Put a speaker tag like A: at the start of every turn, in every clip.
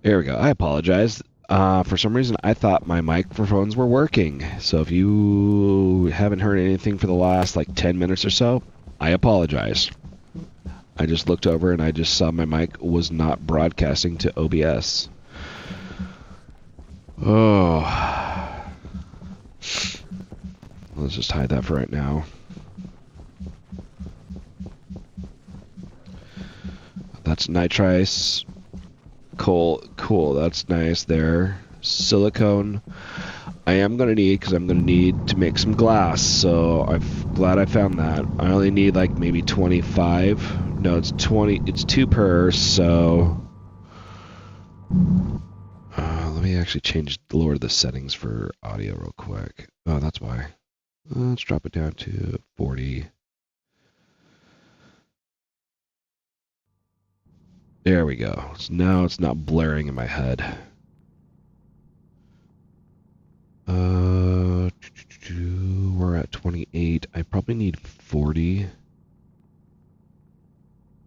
A: There we go. I apologize. For some reason, I thought my microphones were working. So if you haven't heard anything for the last like 10 minutes or so, I apologize. I just looked over and I just saw my mic was not broadcasting to OBS. Oh. Let's just hide that for right now. That's nitrice. Cool. That's nice there. Silicone. I am going to need, because I'm going to need to make some glass, so I'm glad I found that. I only need like maybe 25. No, it's 20. It's 2 per, so... let me actually lower the settings for audio real quick. Oh, that's why. Let's drop it down to 40. There we go. So now it's not blaring in my head. We're at 28. I probably need 40.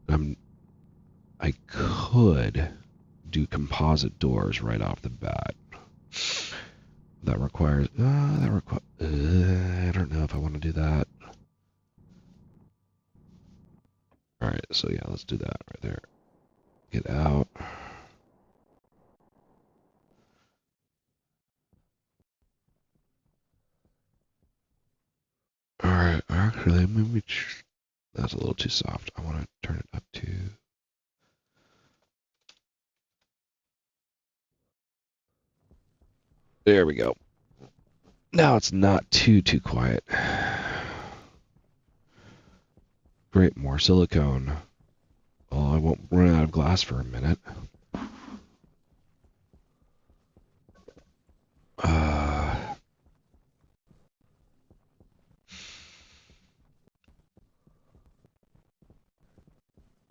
A: I could do composite doors right off the bat. That requires. I don't know if I want to do that. All right, so yeah, let's do that right there. Get out. All right, actually, maybe that's a little too soft. I want to turn it up to. There we go. Now it's not too quiet. Great, more silicone. Well, I won't run out of glass for a minute.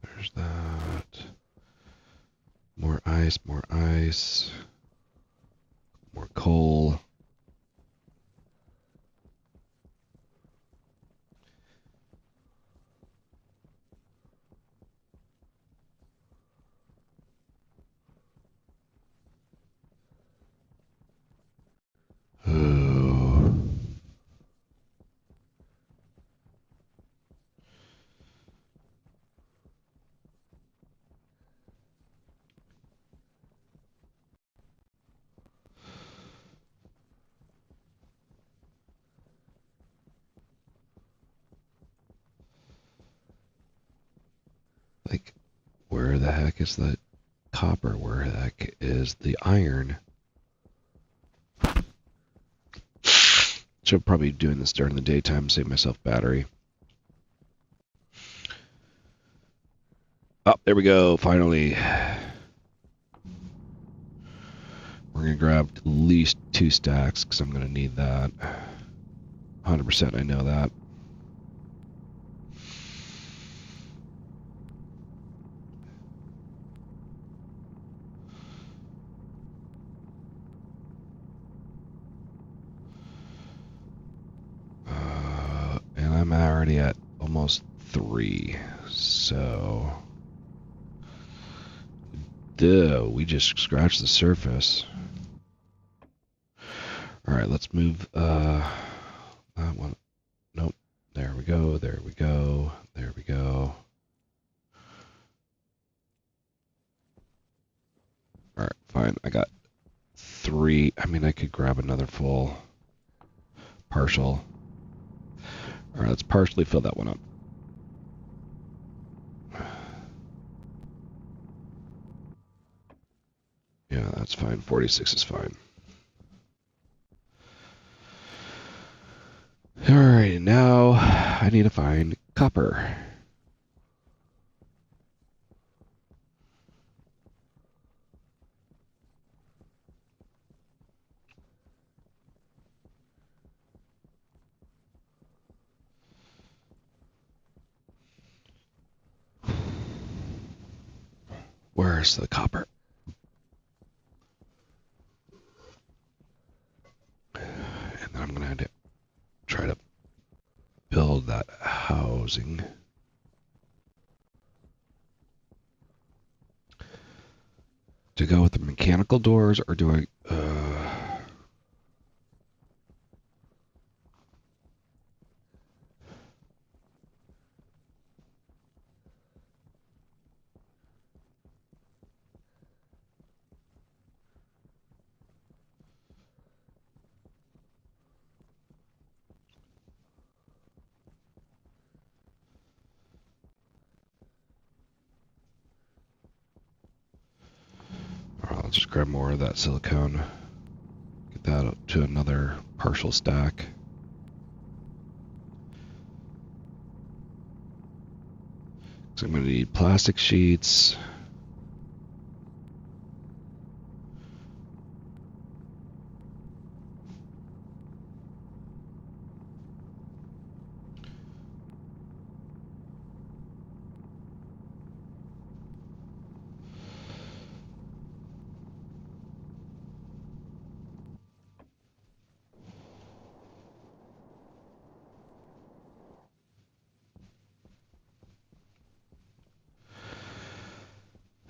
A: There's that. More ice, more coal. Oh. Like, where the heck is the copper? Where the heck is the iron? Should probably be doing this during the daytime, save myself battery. Oh, there we go, finally. We're going to grab at least 2 stacks, because I'm going to need that. 100% I know that. And I'm already at almost 3, so... Duh, we just scratched the surface. Alright, let's move, that one. Nope. There we go, there we go, there we go. Alright, fine. I got 3. I mean, I could grab another full partial. Alright, let's partially fill that one up. Yeah, that's fine. 46 is fine. Alright, now I need to find copper. Where's the copper? And then I'm going to have to try to build that housing. To go with the mechanical doors, or do I... I'll just grab more of that silicone. Get that up to another partial stack. So I'm going to need plastic sheets.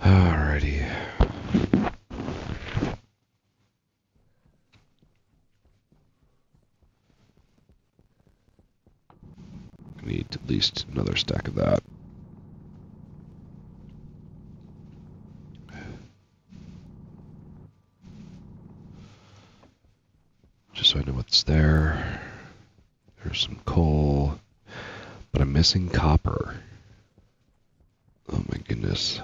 A: Alrighty. I need at least another stack of that. Just so I know what's there. There's some coal. But I'm missing copper. Oh my goodness.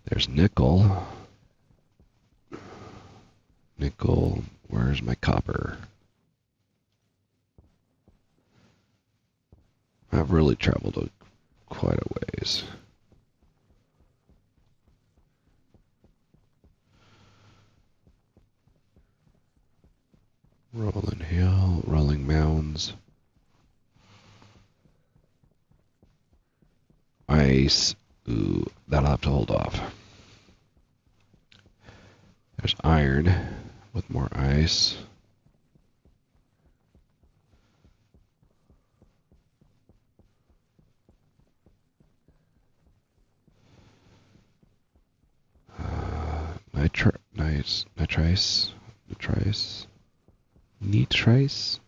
A: There's nickel. Nickel. Where's my copper? I've really traveled quite a ways. Rolling hill, rolling mounds. Ice. Ooh, that'll have to hold off. There's iron with more ice. Nitrice.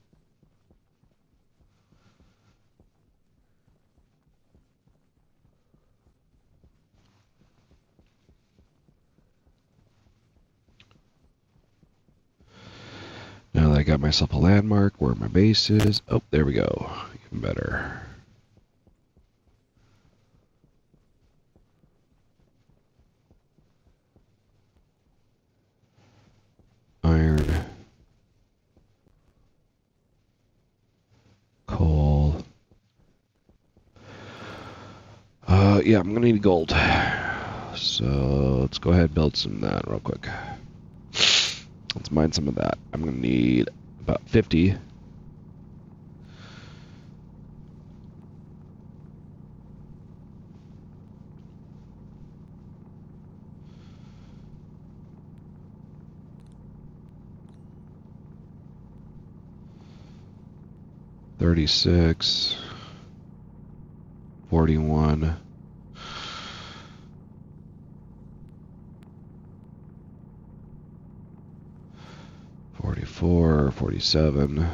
A: Now that I got myself a landmark where my base is. Oh, there we go. Even better. Iron. Coal. Yeah, I'm gonna need gold. So let's go ahead and build some of that real quick. Let's mine some of that. I'm gonna need about 50. $36. 41. 44, 47.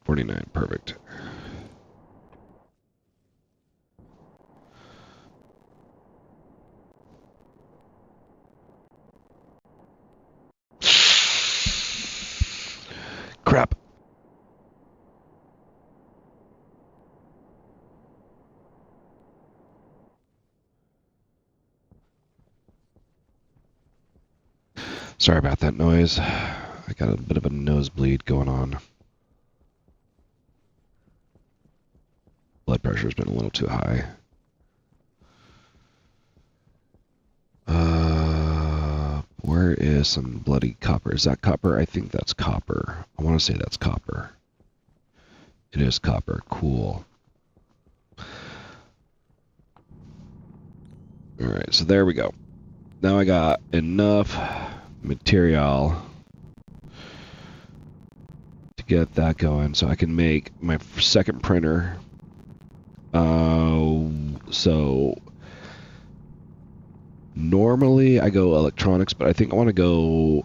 A: $49, perfect. Crap. Sorry about that noise. I got a bit of a nosebleed going on. Blood pressure's been a little too high. Where is some bloody copper? Is that copper? I think that's copper. I want to say that's copper. It is copper. Cool. Alright, so there we go. Now I got enough material get that going so I can make my second printer. So normally I go electronics, but I think I want to go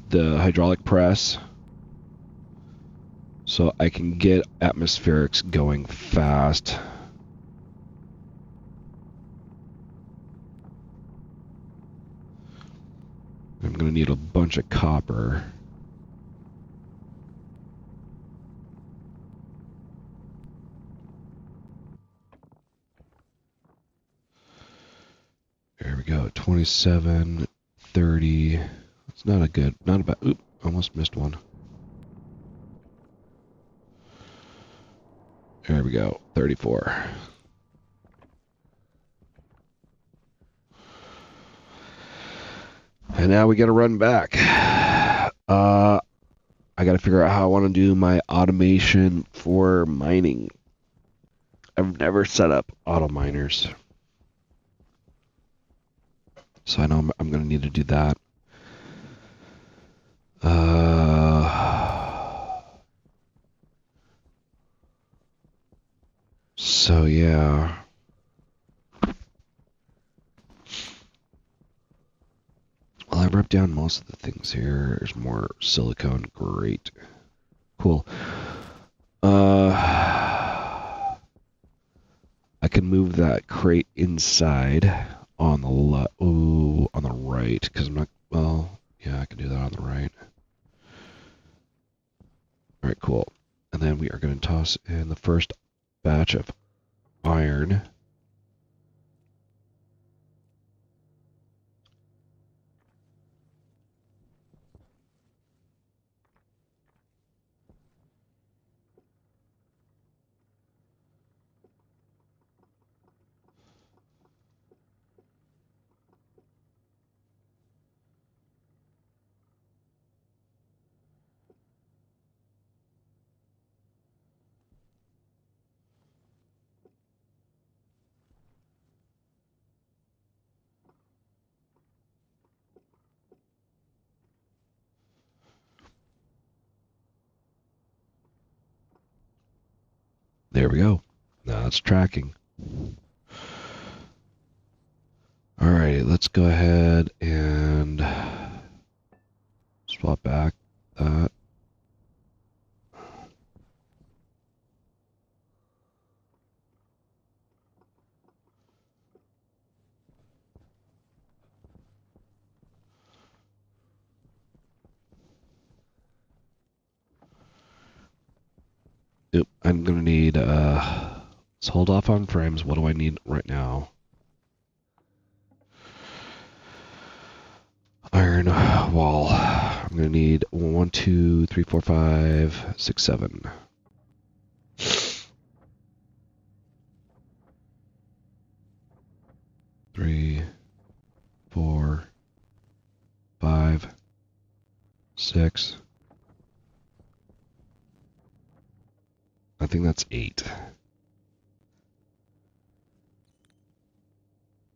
A: the hydraulic press so I can get atmospherics going fast. I'm going to need a bunch of copper. There we go. 27, 30. It's not a good, not a bad. Oop, almost missed one. There we go. 34. And now we got to run back. I got to figure out how I want to do my automation for mining. I've never set up auto miners. So I know I'm going to need to do that. So yeah. Well, I wrote down most of the things here. There's more silicone. Great. Cool. I can move that crate inside on the on the right, because I'm not, well, yeah, I can do that on the right. Alright, cool. And then we are going to toss in the first batch of iron. There we go. Now it's tracking. Alright, let's go ahead and swap back that. Yep, I'm gonna need, let's hold off on frames. What do I need right now? Iron wall. I'm gonna need 1, 2, 3, 4, 5, 6, 7. Three, 4, 5, 6. I think that's 8.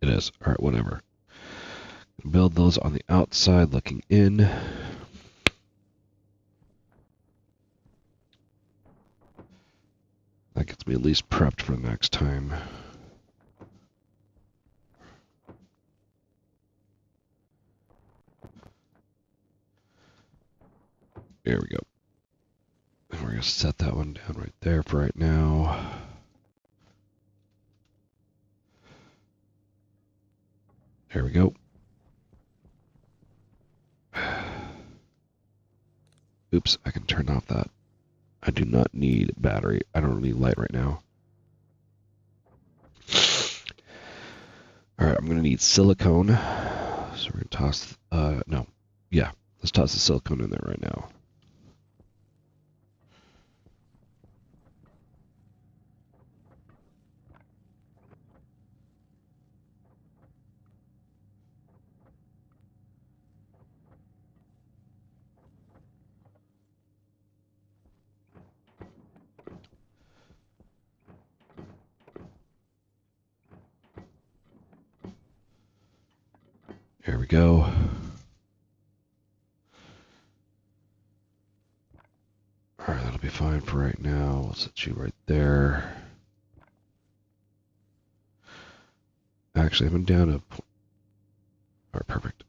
A: It is. Alright, whatever. Build those on the outside looking in. That gets me at least prepped for next time. There we go. And we're going to set that one down right there for right now. There we go. Oops, I can turn off that. I do not need battery. I don't need light right now. Alright, I'm going to need silicone. So we're going to toss, no. Yeah, let's toss the silicone in there right now. Here we go. fine for right now. We'll set you right there. Actually, I'm down to... Alright, perfect.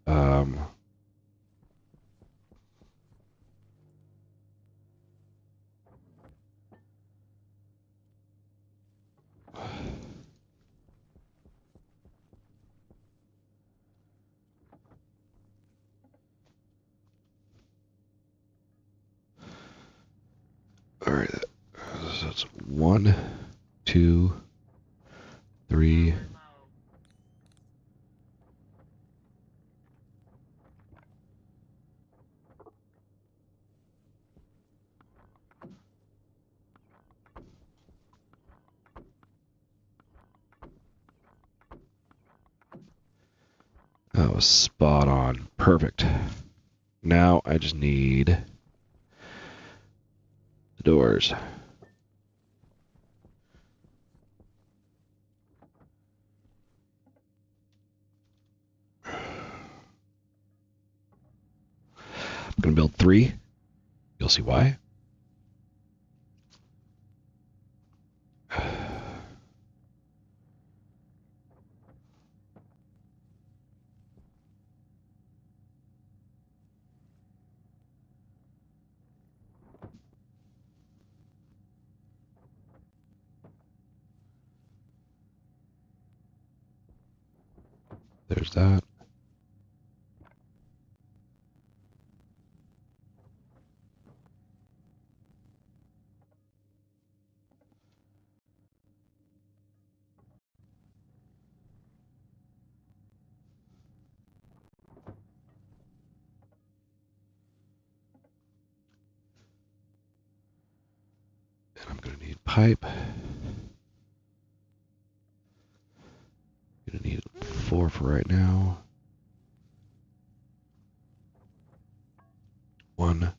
A: Alright, so that's 1, 2, 3... That was spot on. Perfect. Now I just need the doors. I'm going to build 3. You'll see why. There's that. And I'm going to need pipe. Going to need 4 for right now. 1,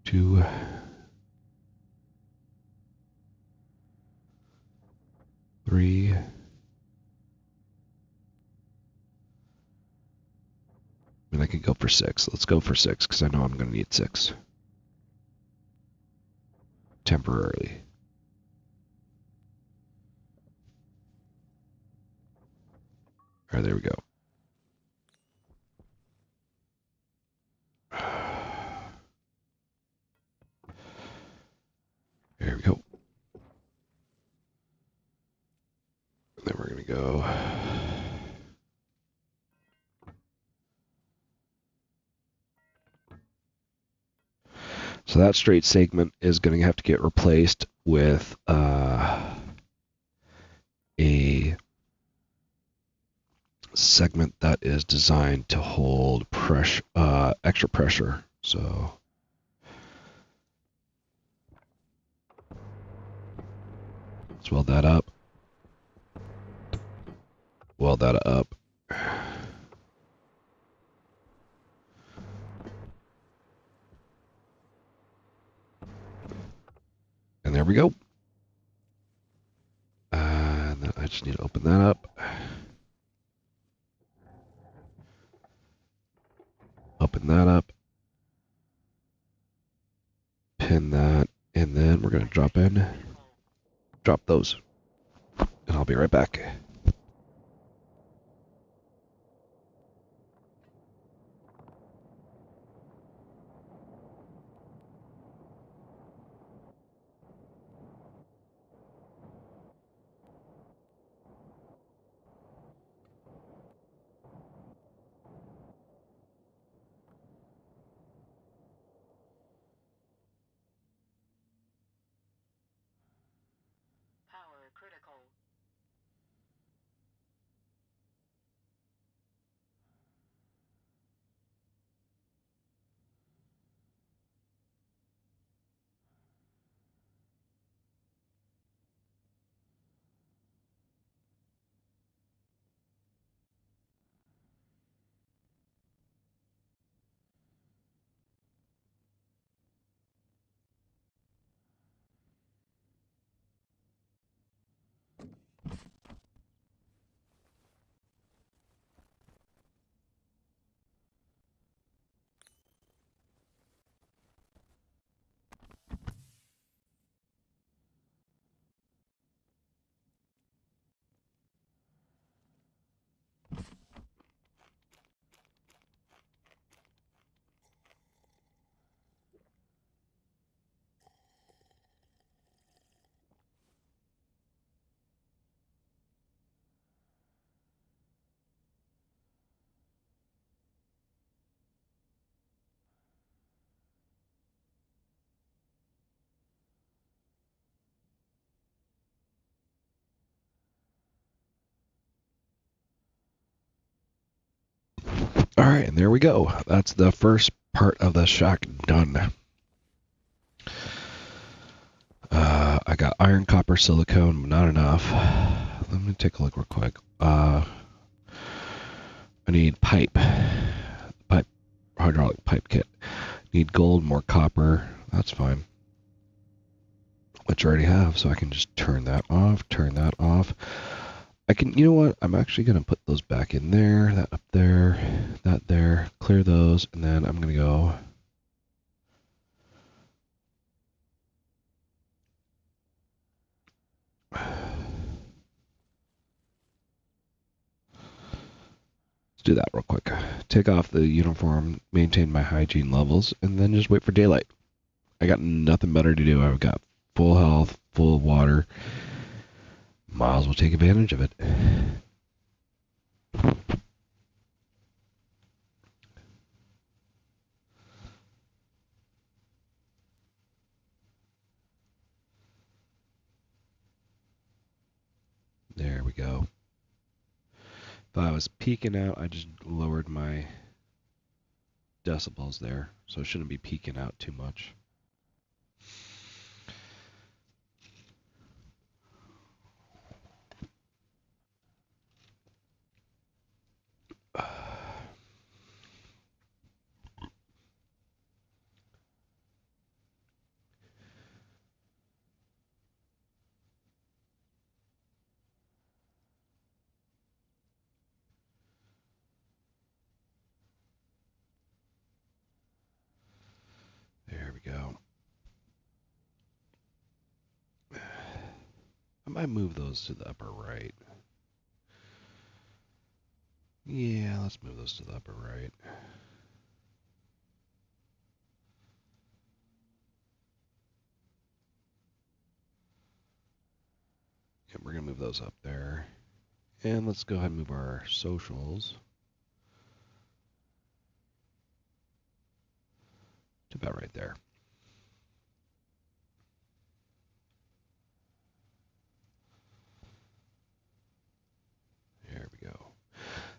A: 2, 3. And I could go for 6. Let's go for 6 because I know I'm going to need 6. Temporarily. Alright, there we go. There we go. And then we're going to go... So that straight segment is going to have to get replaced with a segment that is designed to hold pressure, extra pressure. So let's weld that up. Weld that up. And there we go. And then I just need to open that up. Open that up. Pin that. And then we're going to drop those. And I'll be right back.
B: Power critical.
A: All right, and there we go. That's the first part of the shack done. I got iron, copper, silicone, but not enough. Let me take a look real quick. I need pipe, hydraulic pipe kit. Need gold, more copper. That's fine. Which I already have, so I can just turn that off, turn that off. I can, you know what? I'm actually going to put those back in there, that up there, that there, clear those, and then I'm going to go. Let's do that real quick. Take off the uniform, maintain my hygiene levels, and then just wait for daylight. I got nothing better to do. I've got full health, full water. Might as well take advantage of it. There we go. If I was peeking out, I just lowered my decibels there, so it shouldn't be peeking out too much. There we go. I might move those to the upper right. Yeah, let's move those to the upper right. Yep, we're going to move those up there. And let's go ahead and move our socials to about right there. There we go.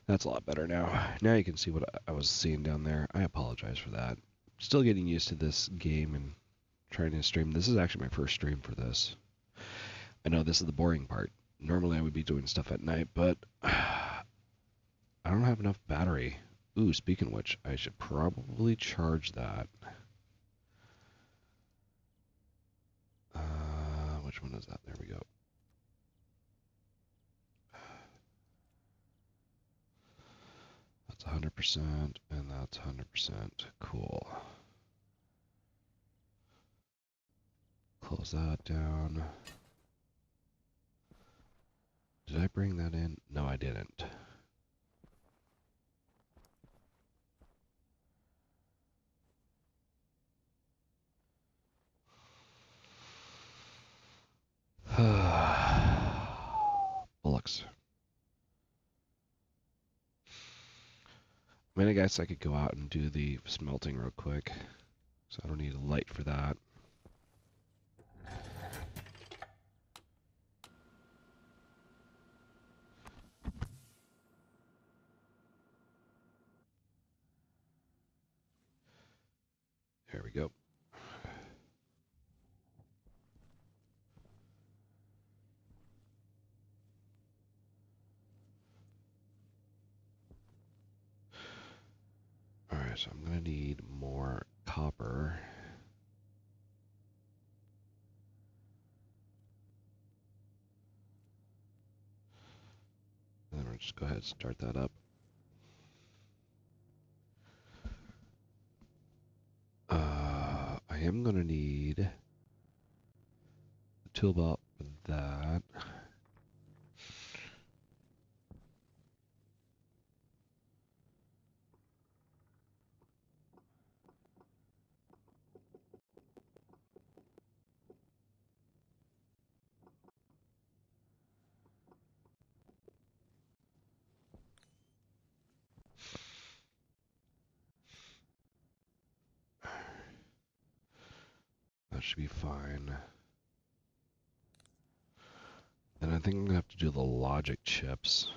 A: That's a lot better now. Now you can see what I was seeing down there. I apologize for that. Still getting used to this game and trying to stream. This is actually my first stream for this. I know this is the boring part. Normally I would be doing stuff at night, but I don't have enough battery. Ooh, speaking of which, I should probably charge that. Which one is that? There we go. That's 100%, and that's 100%. Cool. Close that down. Did I bring that in? No, I didn't. Bullocks. I mean, I guess I could go out and do the smelting real quick. So I don't need a light for that. There we go. Alright, so I'm going to need more copper. And then we'll just go ahead and start that up. I am going to need a tool belt for that. That should be fine. And I think I'm going to have to do the logic chips.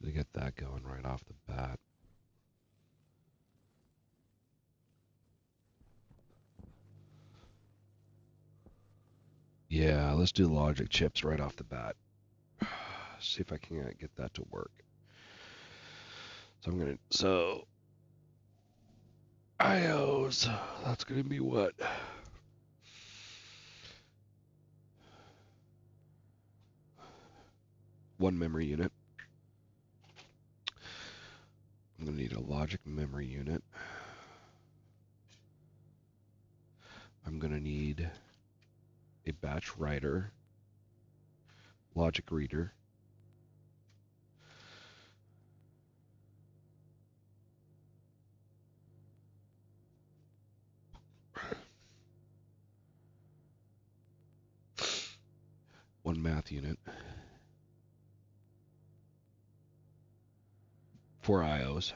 A: To get that going right off the bat. Yeah, let's do logic chips right off the bat. See if I can get that to work. So IOs, that's gonna be what? One memory unit. I'm gonna need a logic memory unit. I'm gonna need a batch writer, logic reader, one math unit, 4 IOs,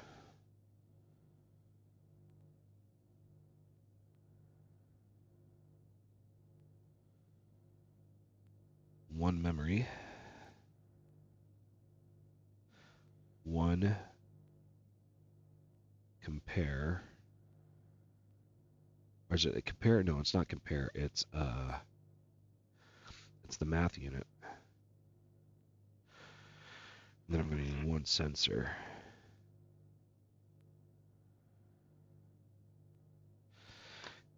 A: one memory, one compare. Or is it a compare? No, it's not compare. It's the math unit. And then I'm going to need one sensor.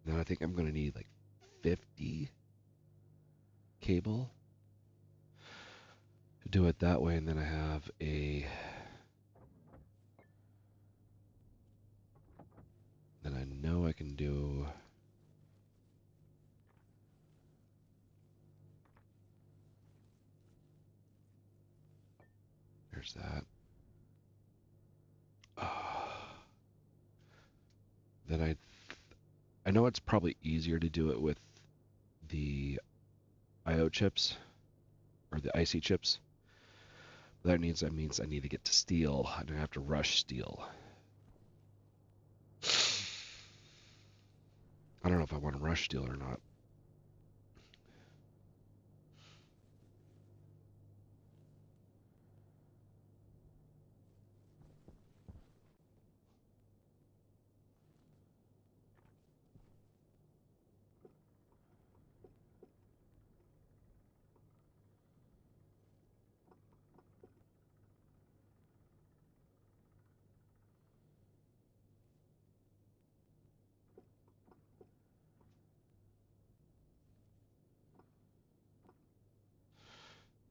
A: Then I think I'm going to need like 50 cable to do it that way. And then I have a... Then I know I can do... There's that. Then I know it's probably easier to do it with the IO chips or the IC chips. That means I need to get to steel. I don't have to rush steel. I don't know if I want to rush steel or not.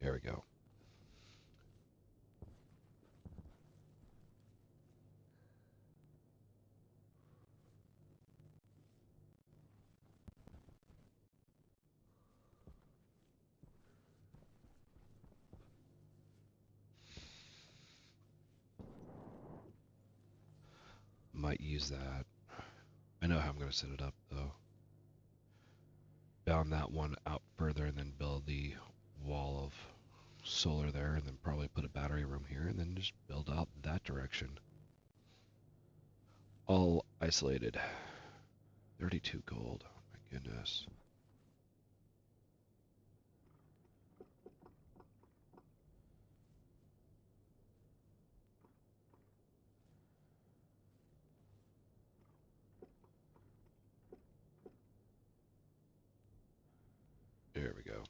A: There we go. Might use that. I know how I'm going to set it up, though. Bound that one out further and then build the wall of solar there and then probably put a battery room here and then just build out that direction. All isolated. 32 gold. Oh my goodness. There we go.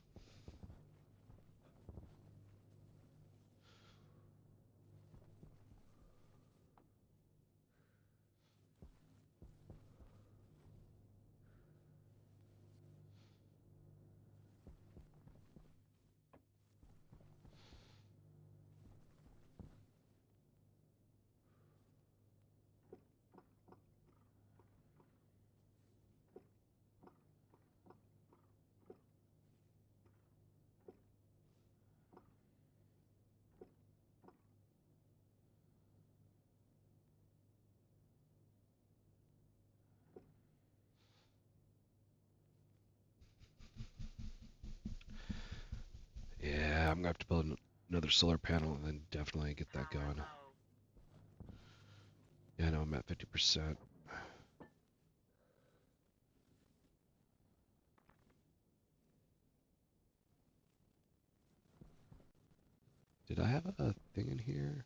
A: Yeah, I'm going to have to build another solar panel and then definitely get that going. Yeah, I know I'm at 50%. Did I have a thing in here?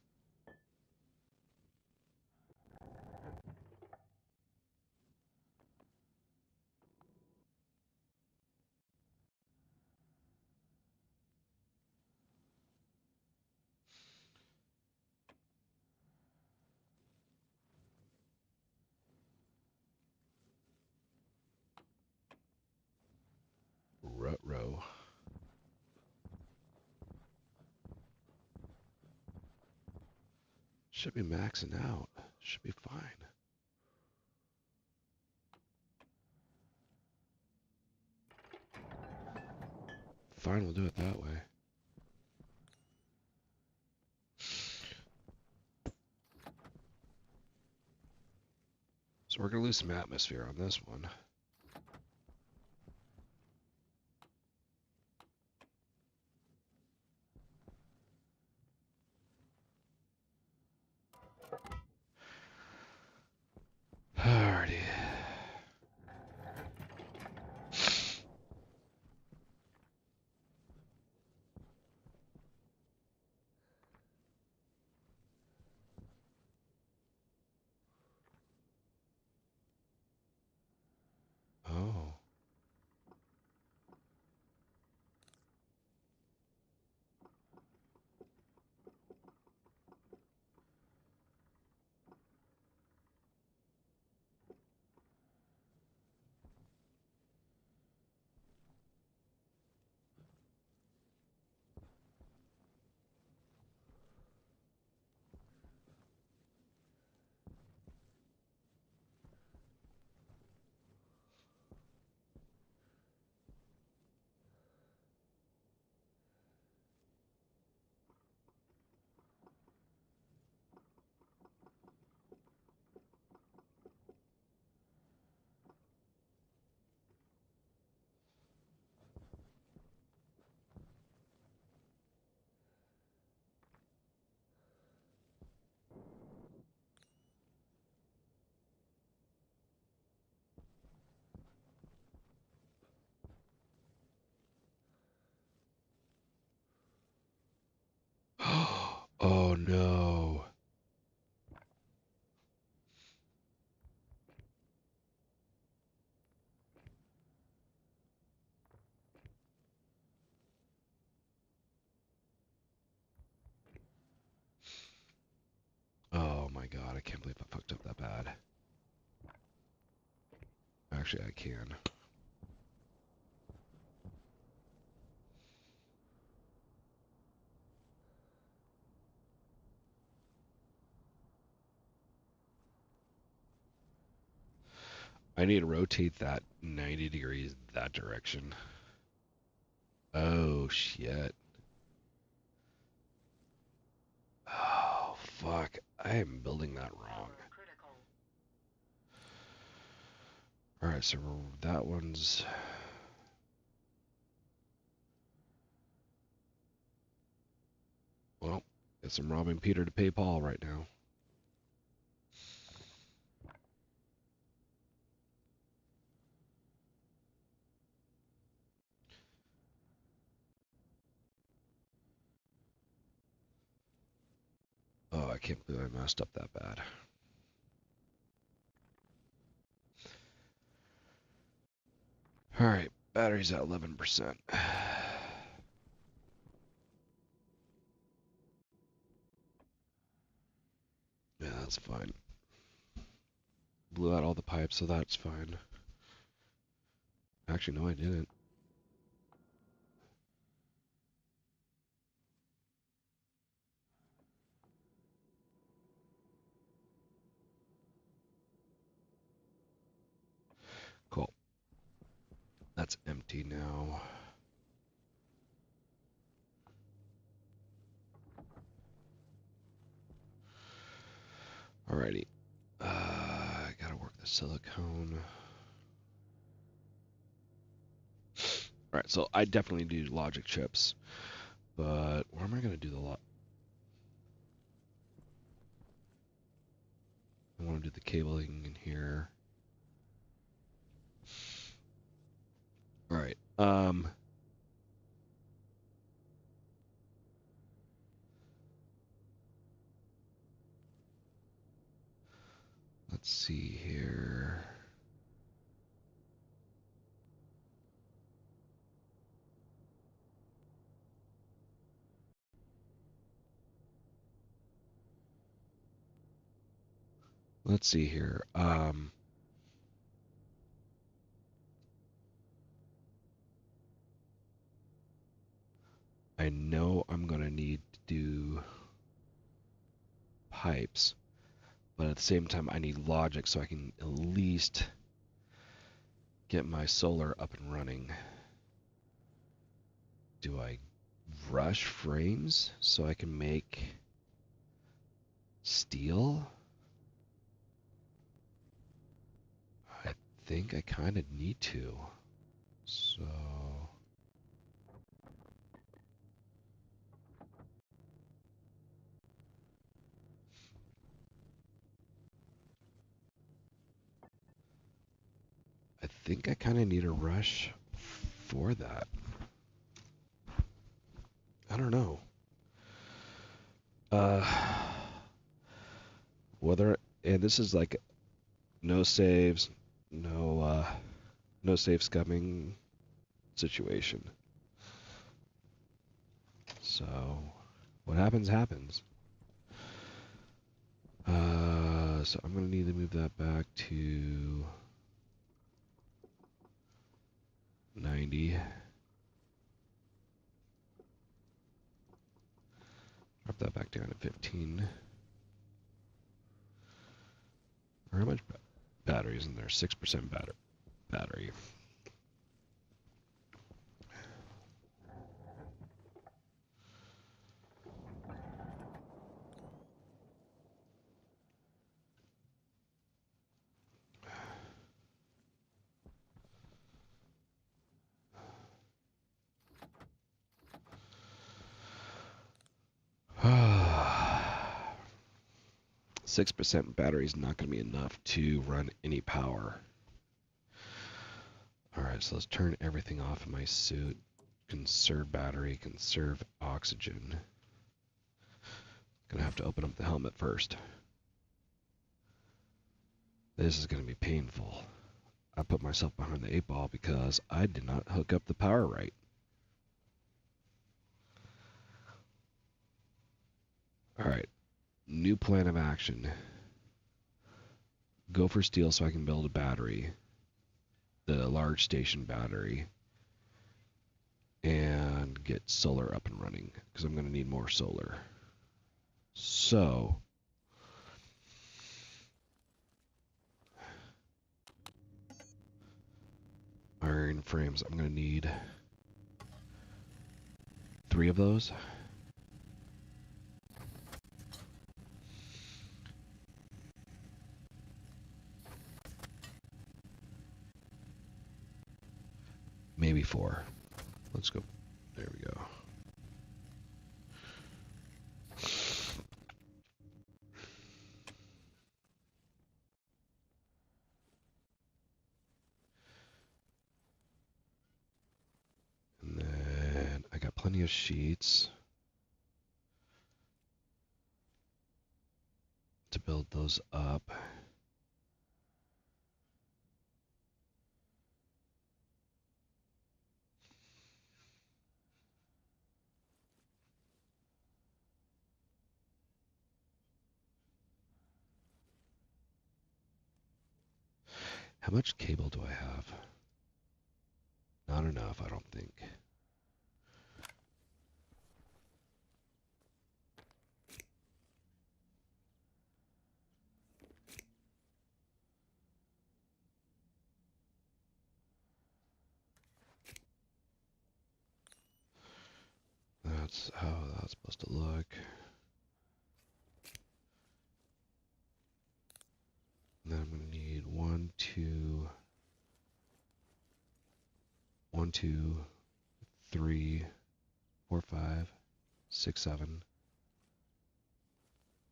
A: Should be maxing out. Should be fine. Fine, we'll do it that way. So we're going to lose some atmosphere on this one. Alrighty. Oh. Oh no. Oh my god, I can't believe I fucked up that bad. Actually, I can. I need to rotate that 90 degrees that direction. Oh shit. Oh fuck. I am building that wrong. Alright, so that one's... Well, guess I'm robbing Peter to pay Paul right now. Oh, I can't believe I messed up that bad. Alright, battery's at 11%. Yeah, that's fine. Blew out all the pipes, so that's fine. Actually, no, I didn't. Cool. That's empty now. Alrighty. I gotta work the silicone. Alright, so I definitely do logic chips. But where am I gonna do the lot? I want to do the cabling in here. Alright. Let's see here. Let's see here. I know I'm gonna need to do pipes. But at the same time, I need logic so I can at least get my solar up and running. Do I rush frames so I can make steel? I think I kind of need to. So... I think I kind of need a rush for that. I don't know. And this is like no saves, no save scumming situation. So what happens happens. So I'm gonna need to move that back to 90. Drop that back down to 15. Or how much battery is in there? 6% battery. Ah. 6% battery is not going to be enough to run any power. Alright, so let's turn everything off in my suit. Conserve battery, conserve oxygen. Gonna have to open up the helmet first. This is gonna be painful. I put myself behind the 8-ball because I did not hook up the power right. Alright, new plan of action. Go for steel so I can build a battery. The large station battery. And get solar up and running because I'm going to need more solar. So iron frames, I'm going to need 3 of those. Maybe 4. Let's go. There we go. And then I got plenty of sheets to build those up. How much cable do I have? Not enough, I don't think. That's how that's supposed to look. And then I'm going to need 1, 2, 3, 4, 5, 6, 7,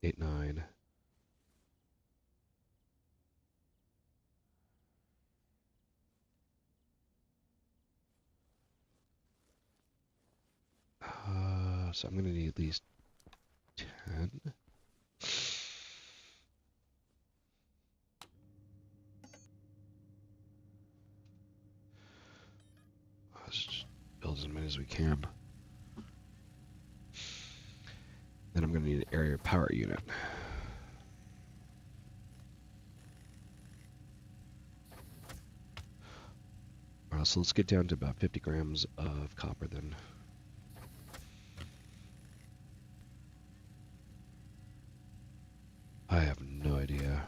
A: 8, 9. So I'm going to need at least 10. Let's just build as many as we can. Then I'm going to need an area power unit. So let's get down to about 50 grams of copper then. I have no idea.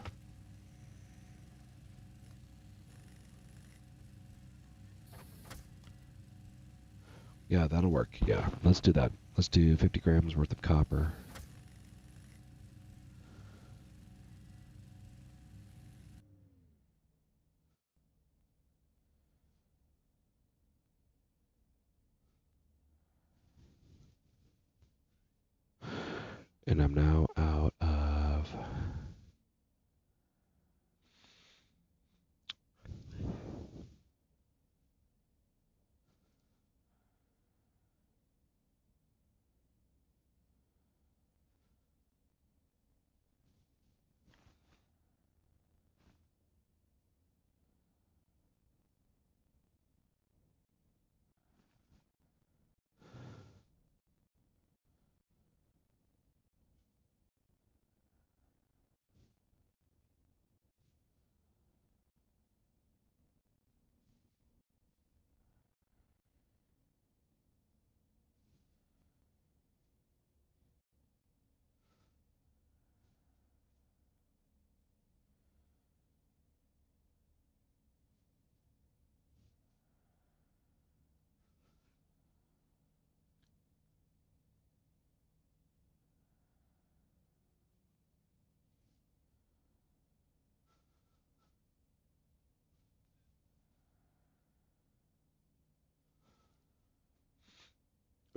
A: Yeah, that'll work. Yeah, let's do that. Let's do 50 grams worth of copper. And I'm now out of...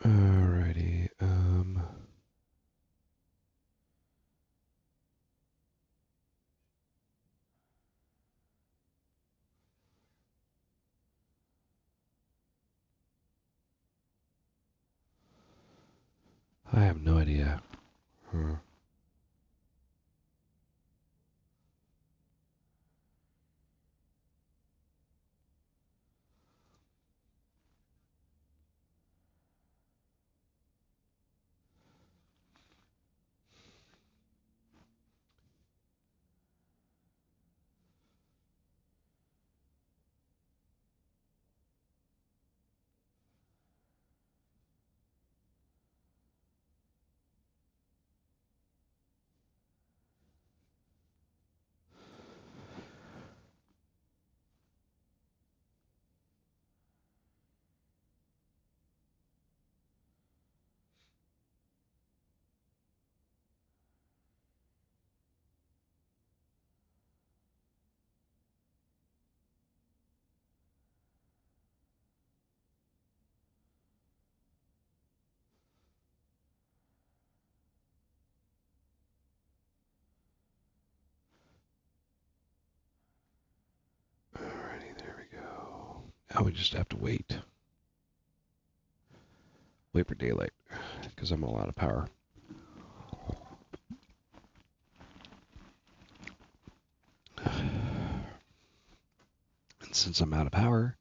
A: Alrighty, I have no idea. Huh. Alrighty, there we go. Now we just have to wait. Wait for daylight, because I'm all out of power. And since I'm out of power,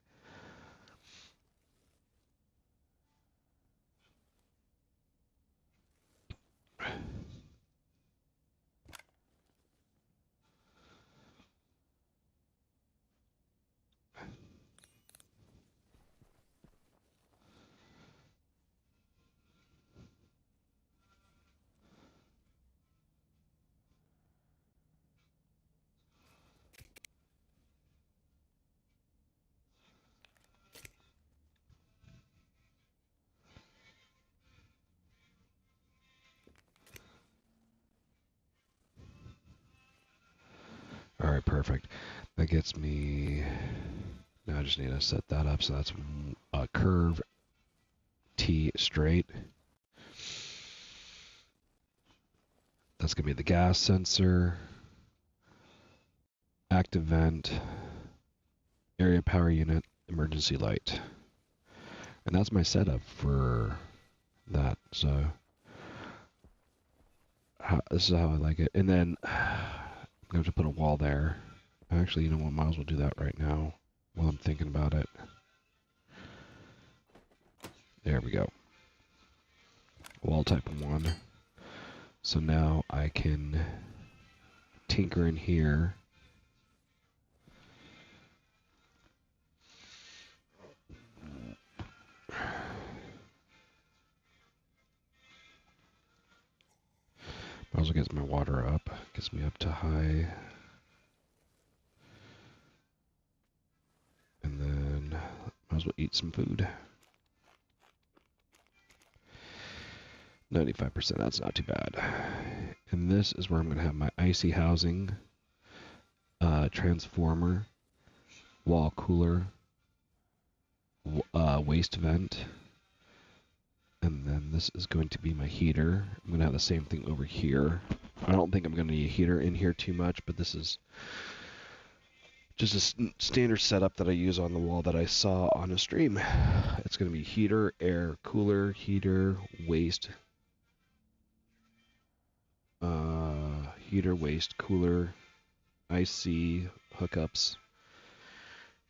A: alright, perfect. That gets me... Now I just need to set that up, so that's a curve T straight. That's going to be the gas sensor, active vent, area power unit, emergency light. And that's my setup for that. So this is how I like it. And then I'm going to have to put a wall there. Actually, you know what? Might as well do that right now while I'm thinking about it. There we go. Wall type 1. So now I can tinker in here. Also gets my water up. Gets me up to high. And then might as well eat some food. 95%, that's not too bad. And this is where I'm going to have my icy housing, transformer, wall cooler, waste vent. And then this is going to be my heater. I'm going to have the same thing over here. I don't think I'm going to need a heater in here too much, but this is just a standard setup that I use on the wall that I saw on a stream. It's going to be heater, air, cooler, heater, waste, heater, waste, cooler, IC, hookups,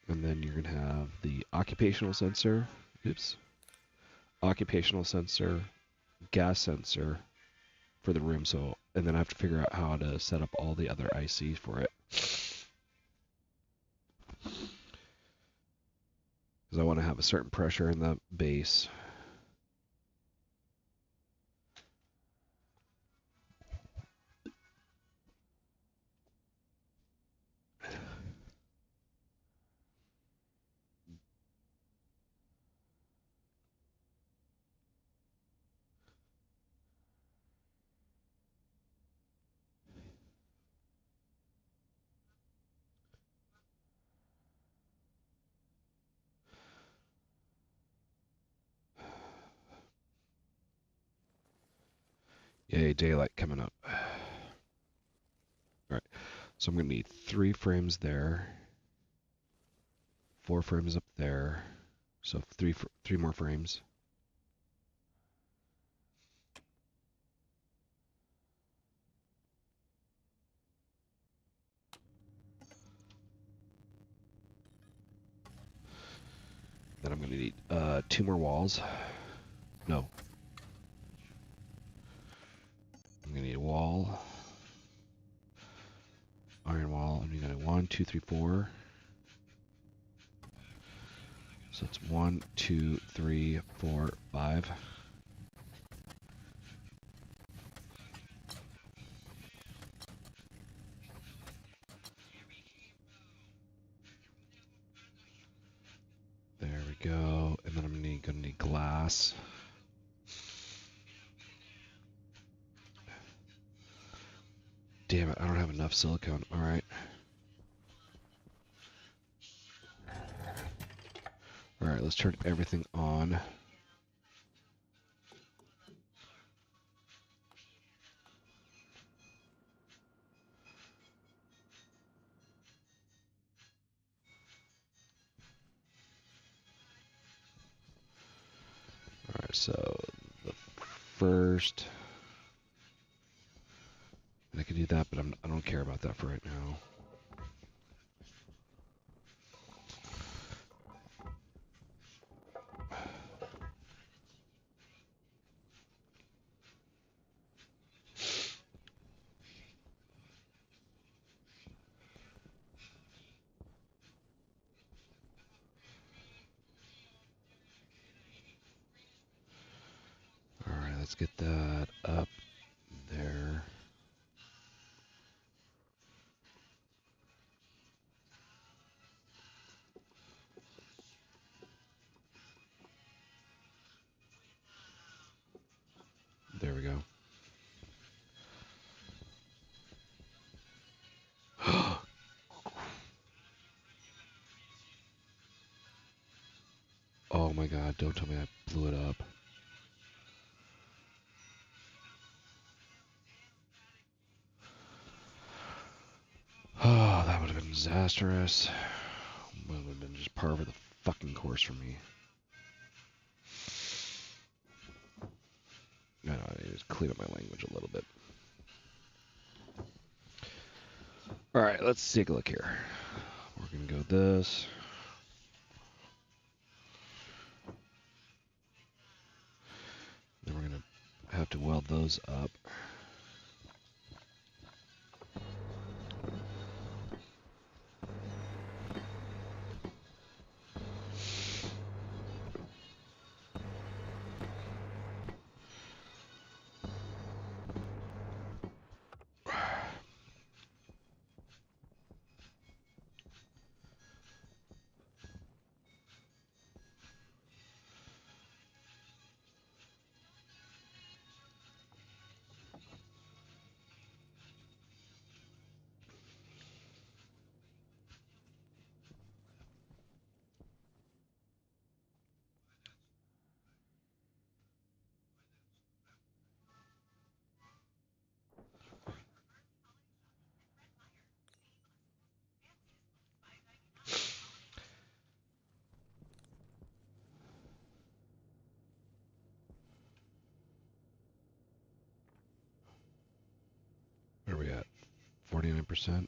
A: and then you're going to have the occupational sensor, occupational sensor, gas sensor for the room. So, and then I have to figure out how to set up all the other ICs for it. Because I want to have a certain pressure in the base. Yay, daylight coming up. Alright, so I'm going to need 3 frames there, 4 frames up there, so 3 more frames. Then I'm going to need 2 more walls. No. I'm going to need a wall. Iron wall. I'm going to 1, 2, 3, 4. So it's 1, 2, 3, 4, 5. There we go. And then I'm going to need glass. Damn it, I don't have enough silicone. Alright. Alright, let's turn everything on. Alright, so the first... And I can do that, but I don't care about that for right now. Alright, let's get that up there. There we go. Oh my god, don't tell me I blew it up. Oh, that would have been disastrous. Would have been just par for the fucking course for me. I need to clean up my language a little bit. Alright, let's take a look here. We're going to go with this. Then we're going to have to weld those up. 49%.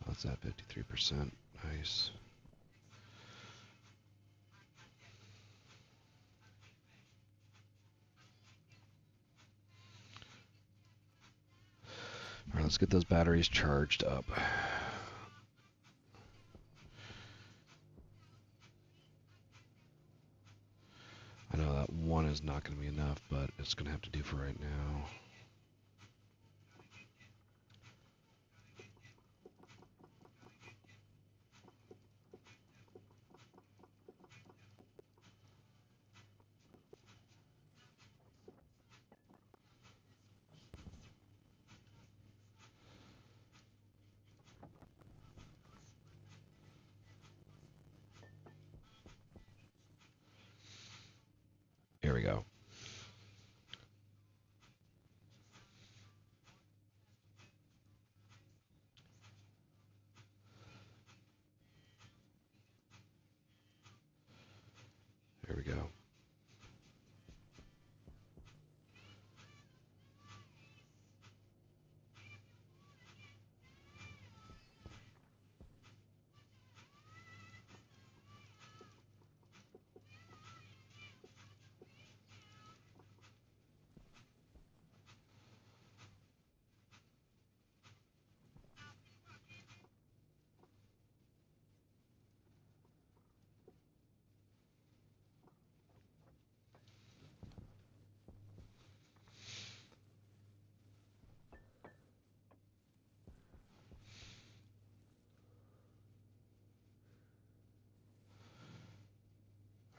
A: That's at 53%. Nice. All right, let's get those batteries charged up. I know that one is not going to be enough, but it's going to have to do for right now. Here we go. Here we go.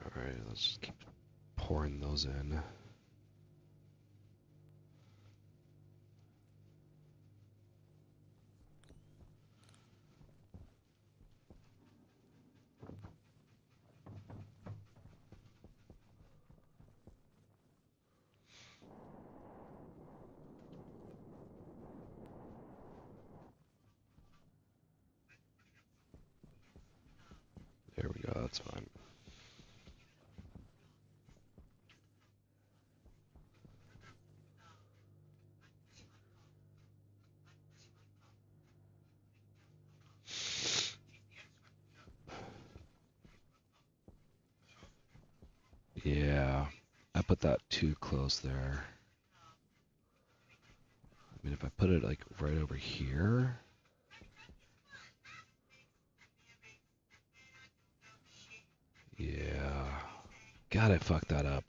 A: All right, let's just keep pouring those in. There we go, that's fine. Yeah, I put that too close there. I mean, if I put it like right over here. Yeah. God, I fucked that up.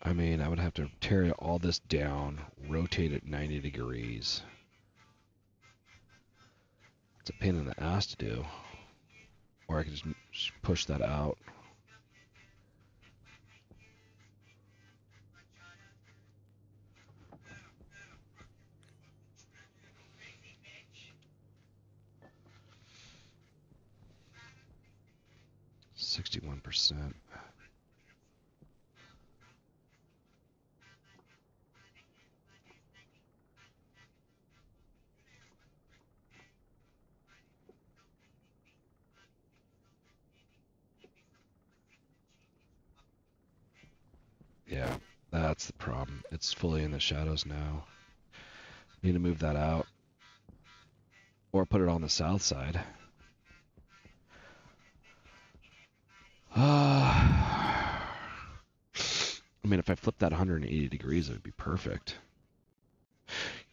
A: I mean, I would have to tear all this down, rotate it 90 degrees. It's a pain in the ass to do. Or I could just push that out. %61%. Yeah, that's the problem. It's fully in the shadows now. Need to move that out. Or put it on the south side. I mean, if I flip that 180 degrees, it would be perfect.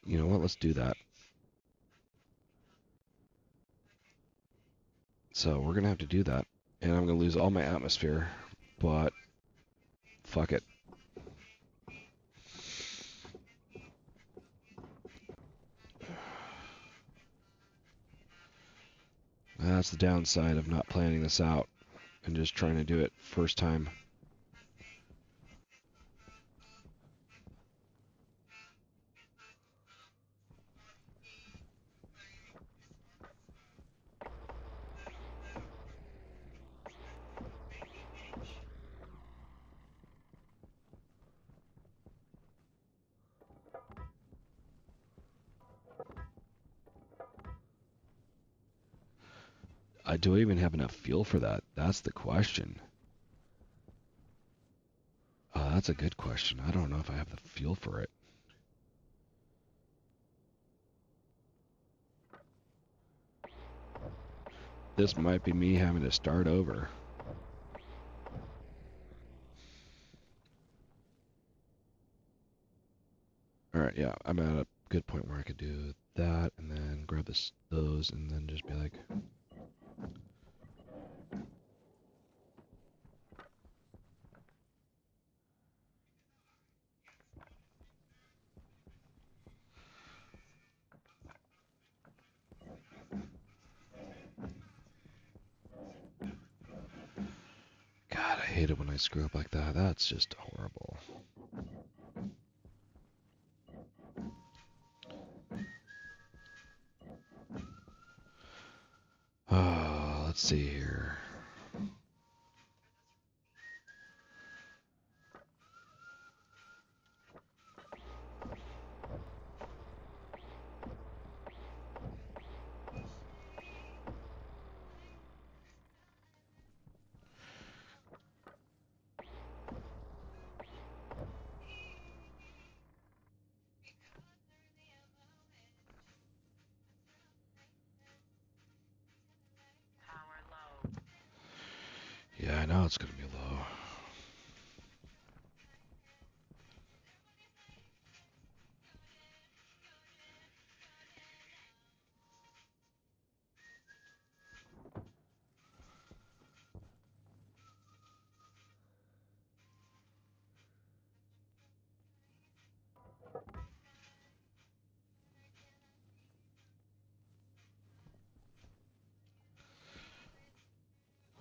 A: You know what? Let's do that. So we're going to have to do that. And I'm going to lose all my atmosphere. But fuck it. That's the downside of not planning this out and just trying to do it first time. do I even have enough fuel for that? That's the question. That's a good question. I don't know if I have the fuel for it. This might be me having to start over. Alright, yeah, I'm at a good point where I could do that and then grab those and then just be like... God, I hate it when I screw up like that. That's just horrible. Let's see here. Yeah, I know it's gonna be low.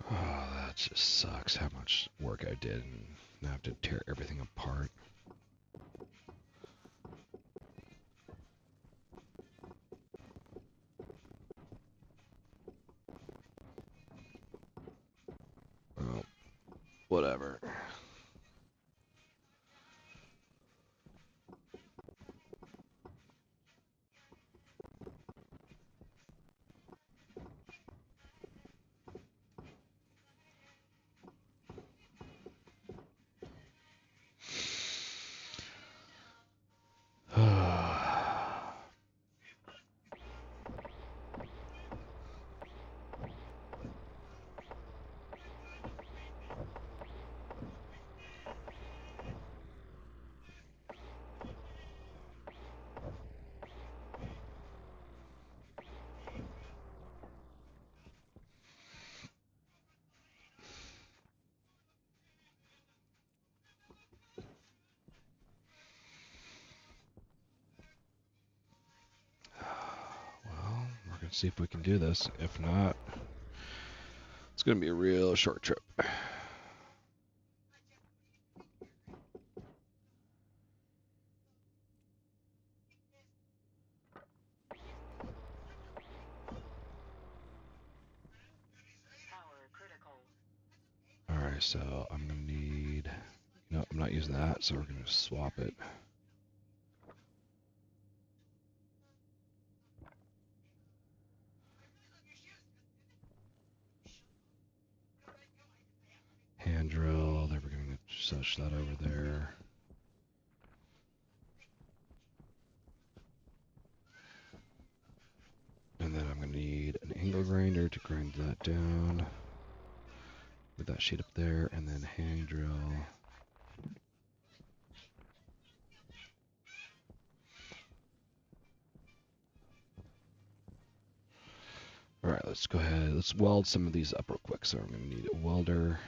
A: Oh, that just sucks how much work I did and now I have to tear everything apart. Well, whatever. Well, we're gonna see if we can do this. If not, it's gonna be a real short trip. Alright, so I'm gonna need... No, I'm not using that, so we're gonna swap it. Hand drill, then we're gonna switch that over there. And then I'm gonna need an angle grinder to grind that down. With that sheet up there, and then hand drill. Alright, let's go ahead. Let's weld some of these up real quick. So I'm going to need a welder.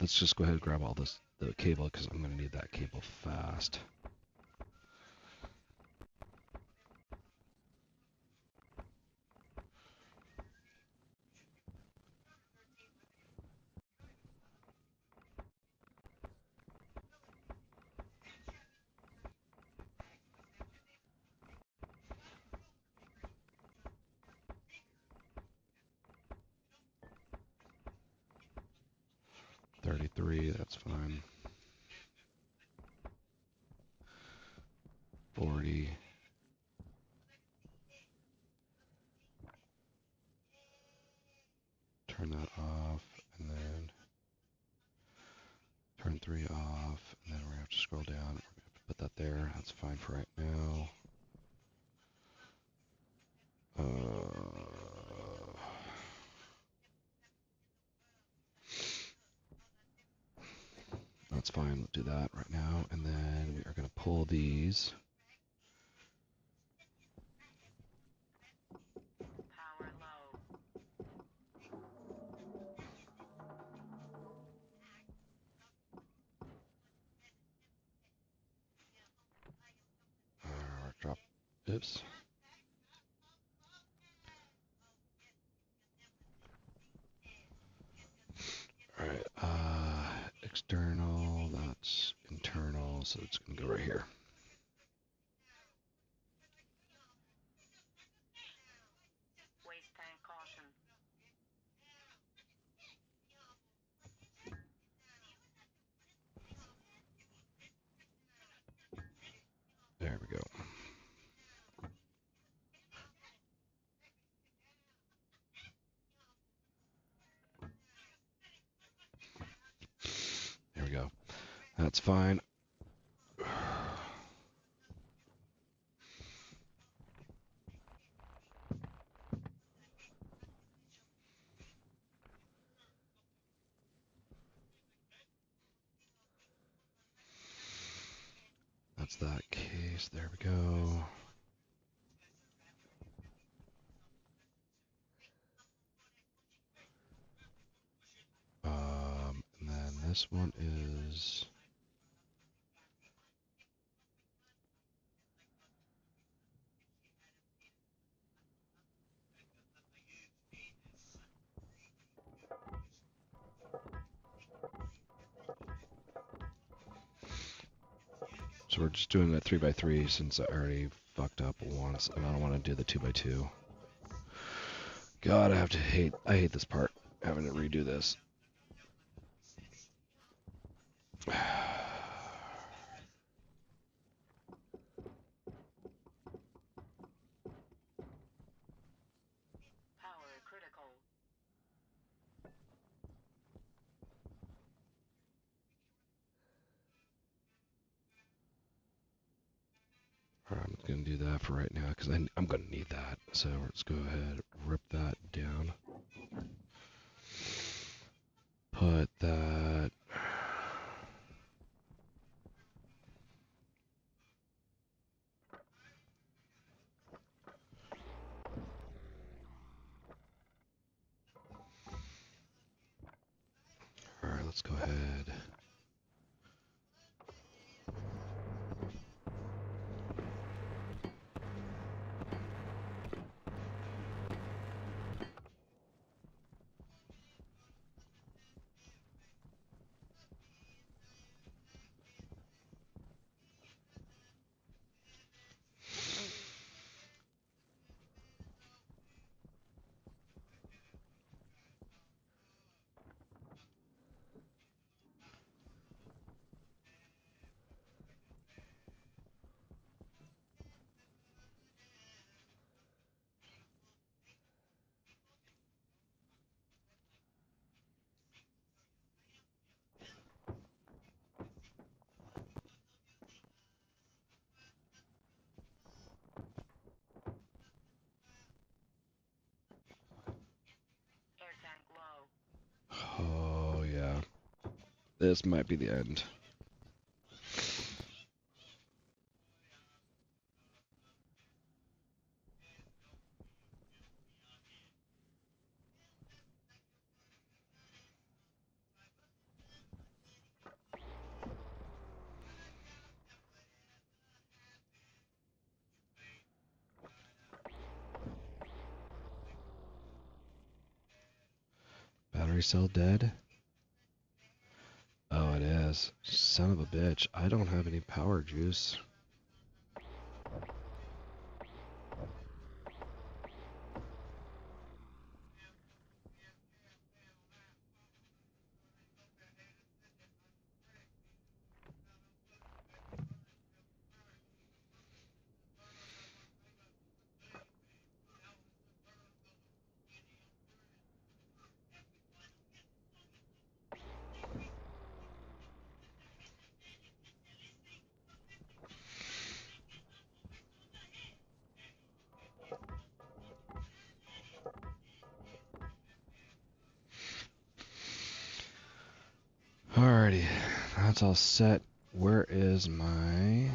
A: let's just go ahead and grab all the cable, because I'm going to need that cable fast. $33, that's fine. 40. Turn that off, and then turn 3 off, and then we're going to have to scroll down. We're going to have to put that there. That's fine for right now. That's fine. We'll do that right now, and then we are going to pull these.
B: Power low.
A: Drop. Oops. Alright, external, that's internal, so it's going to go right here.
B: Waste tank caution.
A: There we go. There we go. That's fine. That's that case. There we go. And then this one is... So we're just doing a 3x3 since I already fucked up once, and I don't want to do the 2x2. God, I hate this part, having to redo this.
B: Power critical.
A: Alright, I'm going to do that for right now, because I'm going to need that. So let's go ahead, rip that down. Put that... Alright, let's go ahead.
B: Air tank low.
A: Oh, yeah. This might be the end. battery cell dead? Oh, it is. Son of a bitch. I don't have any power juice. Alrighty, that's all set. Where is my...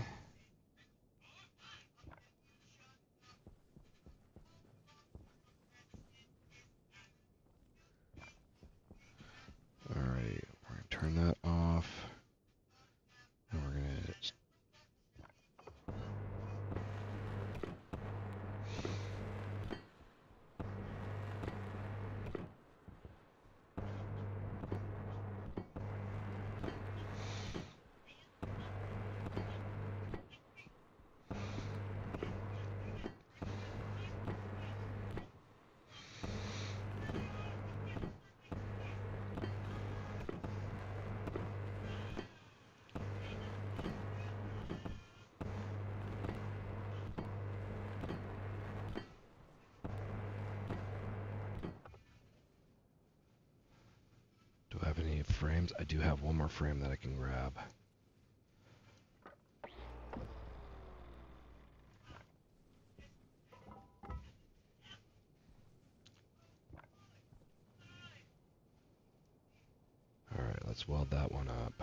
A: Alright, we're going to turn that off. And we're going to... Do I have any frames? I do have one more frame that I can grab. Alright, let's weld that one up.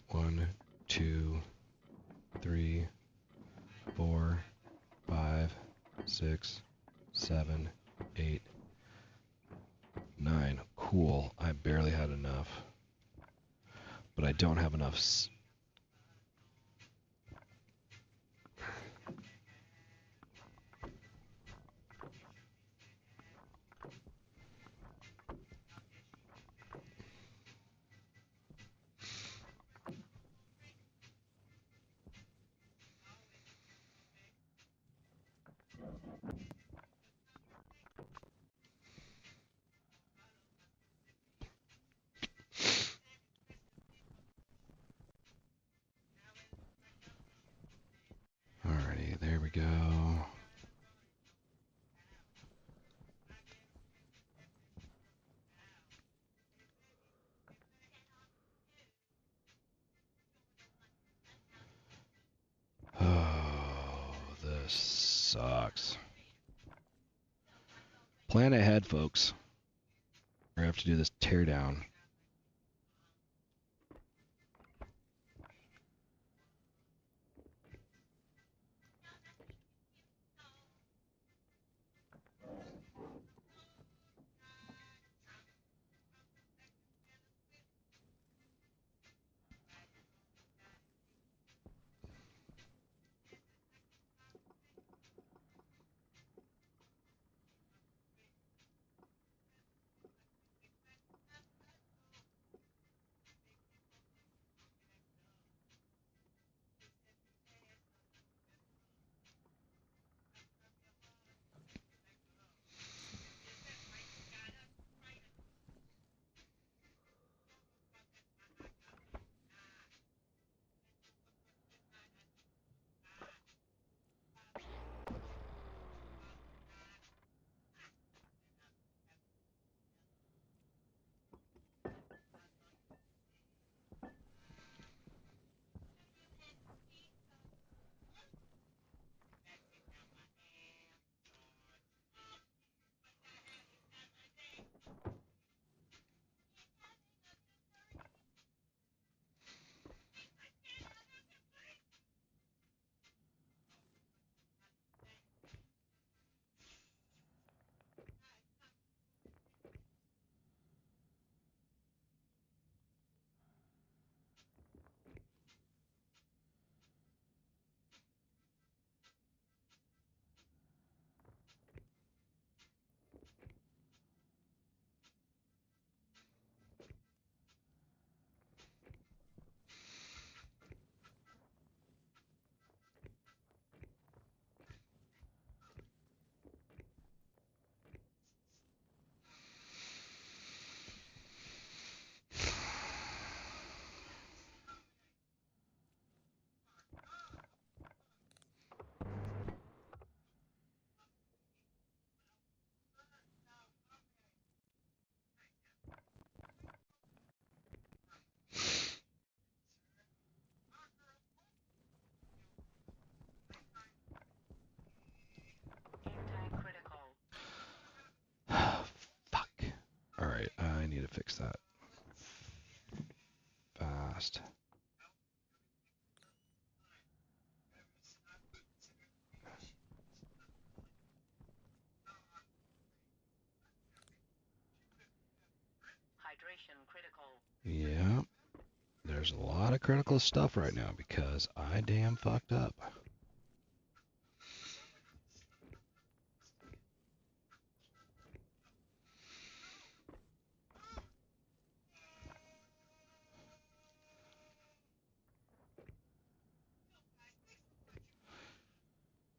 A: One, two, 3, 4, 5, 6, 7, 8, 9. Cool. I barely had enough. But I don't have enough... Alrighty, there we go. Oh, this sucks. Plan ahead, folks. We're gonna have to do this teardown. fix that fast.
B: Hydration critical.
A: Yeah, there's a lot of critical stuff right now because I damn fucked up.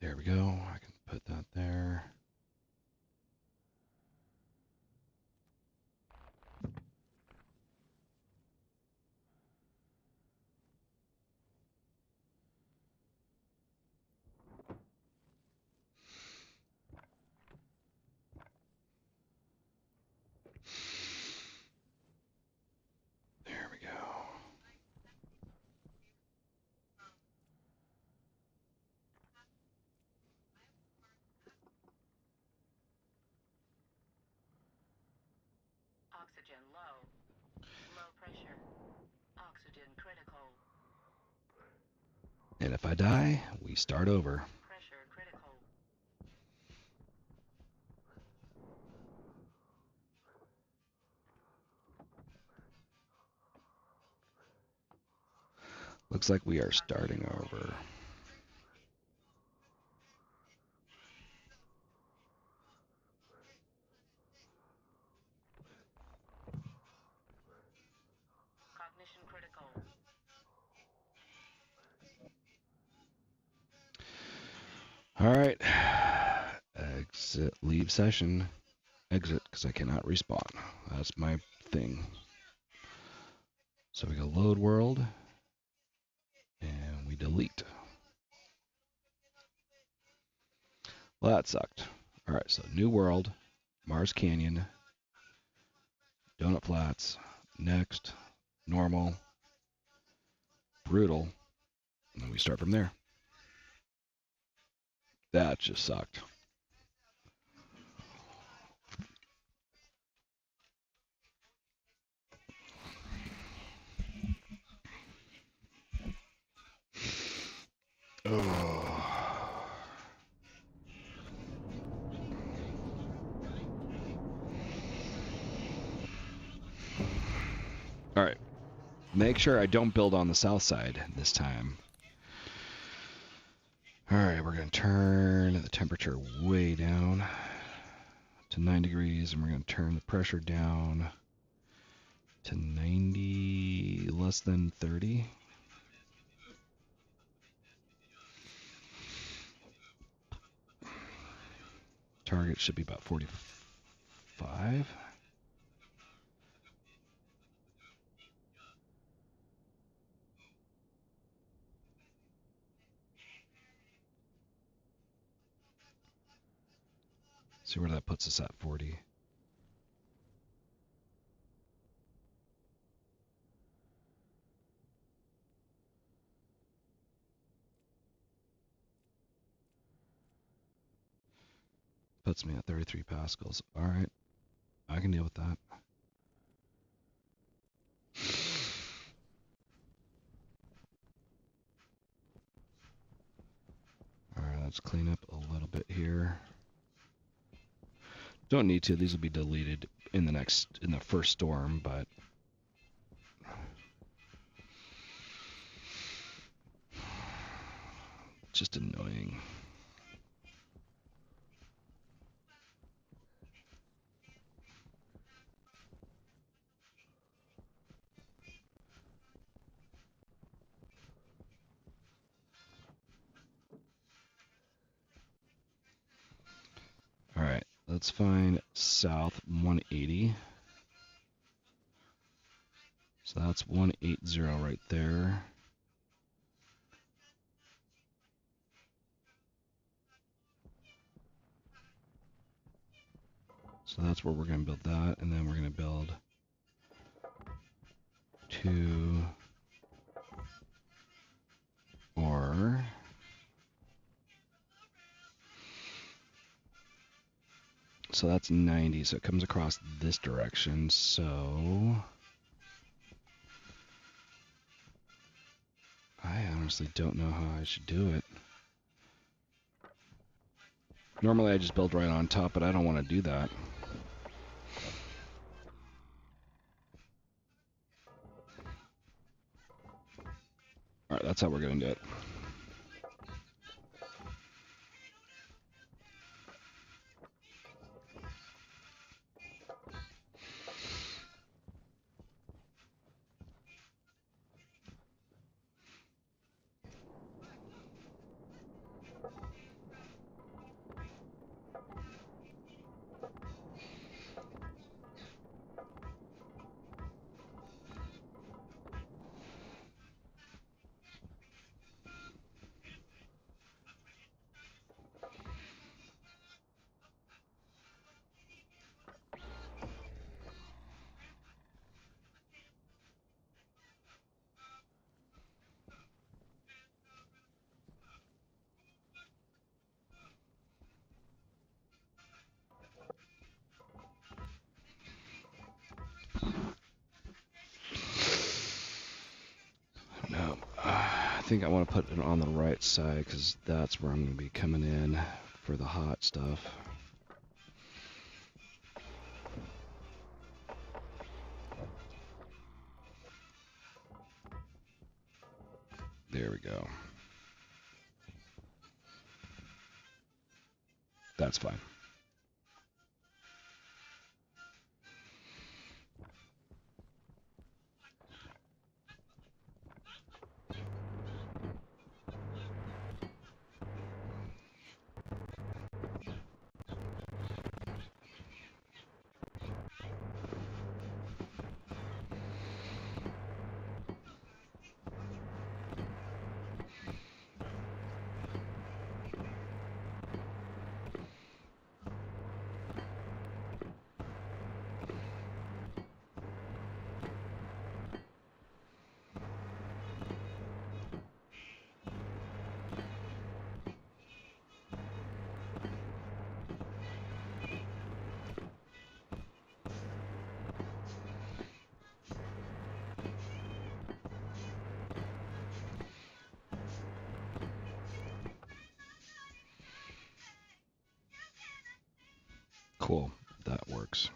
A: There we go. I can put that there. There we go.
B: Oxygen low. Low pressure. Oxygen critical.
A: And if I die, we start over.
B: Pressure critical.
A: Looks like we are starting over.
B: Cognition critical.
A: All right. Exit, leave session. Exit, because I cannot respawn. That's my thing. So we go load world, and we delete. Well, that sucked. All right, so new world, Mars Canyon, Donut Flats, next, normal, brutal, and then we start from there. That just sucked. Oh. All right. Make sure I don't build on the south side this time. All right, we're going to turn the temperature way down to 9 degrees, and we're going to turn the pressure down to 90, less than 30. Target should be about 45. See where that puts us at 40. Puts me at 33 pascals. All right, I can deal with that. All right, let's clean up a little bit here. Don't need to. These will be deleted in the first storm, but just annoying. All right, let's find south 180. So that's 180 right there. So that's where we're going to build that, and then we're going to build 2 or So that's 90, so it comes across this direction, so I honestly don't know how I should do it. Normally I just build right on top, but I don't want to do that. Alright, that's how we're going to do it. No, I think I want to put it on the right side because that's where I'm going to be coming in for the hot stuff. There we go. That's fine. Cool. That works.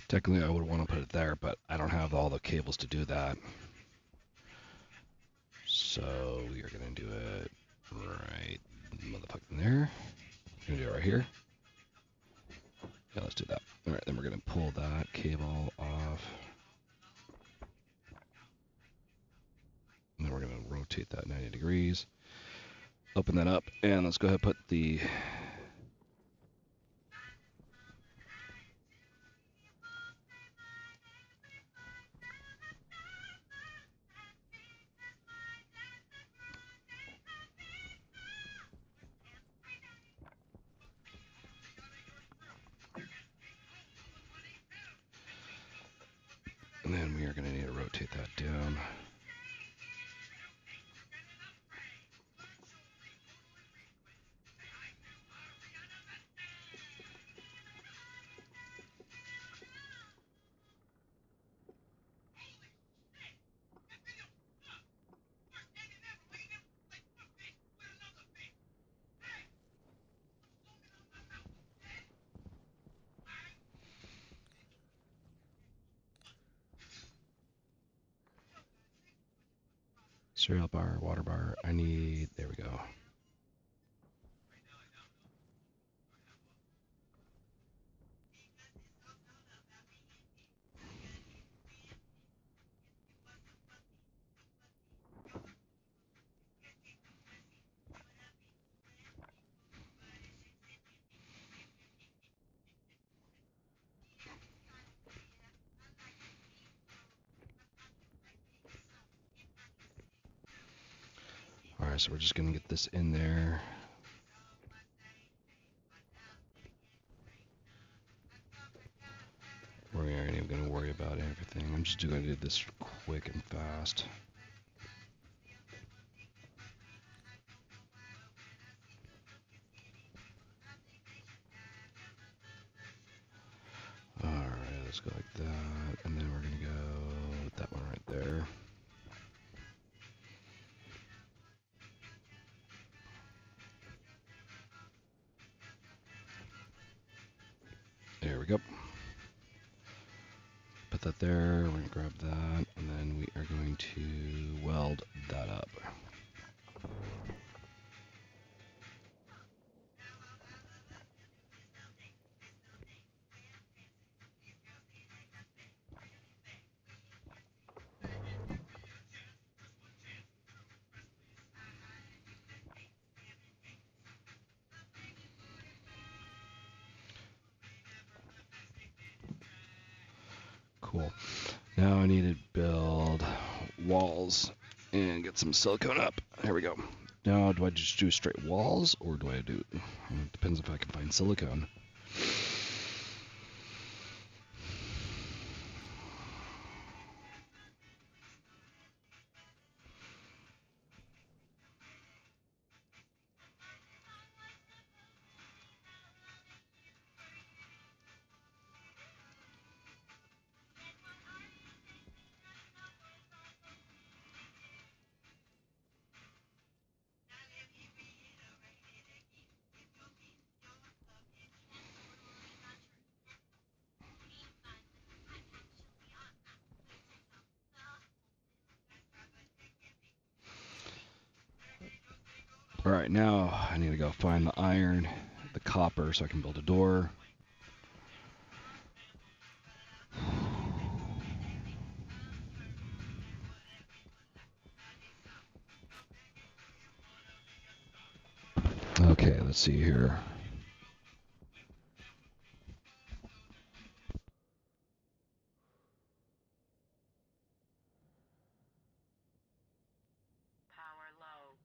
A: Technically, I would want to put it there, but I don't have all the cables to do that. So we are going to do it right motherfucking there. We're going to do it right here. Yeah, let's do that. All right, then we're going to pull that cable off. And then we're going to rotate that 90 degrees. Open that up, and let's go ahead and put the you're going to need to rotate that down. Cereal bar, water bar. I need, there we go. Alright, so we're just going to get this in there. We aren't even going to worry about everything. I'm just going to do this quick and fast. Alright, let's go like that. And then we're going to go with that one right there. There we go. Put that there. We're going to grab that. And then we are going to weld that up. Cool. Now I need to build walls and get some silicone up. Here we go. Now, do I just do straight walls or do I do... It depends if I can find silicone. Alright, now I need to go find the iron, the copper, so I can build a door. Okay, let's see here.
B: Power low.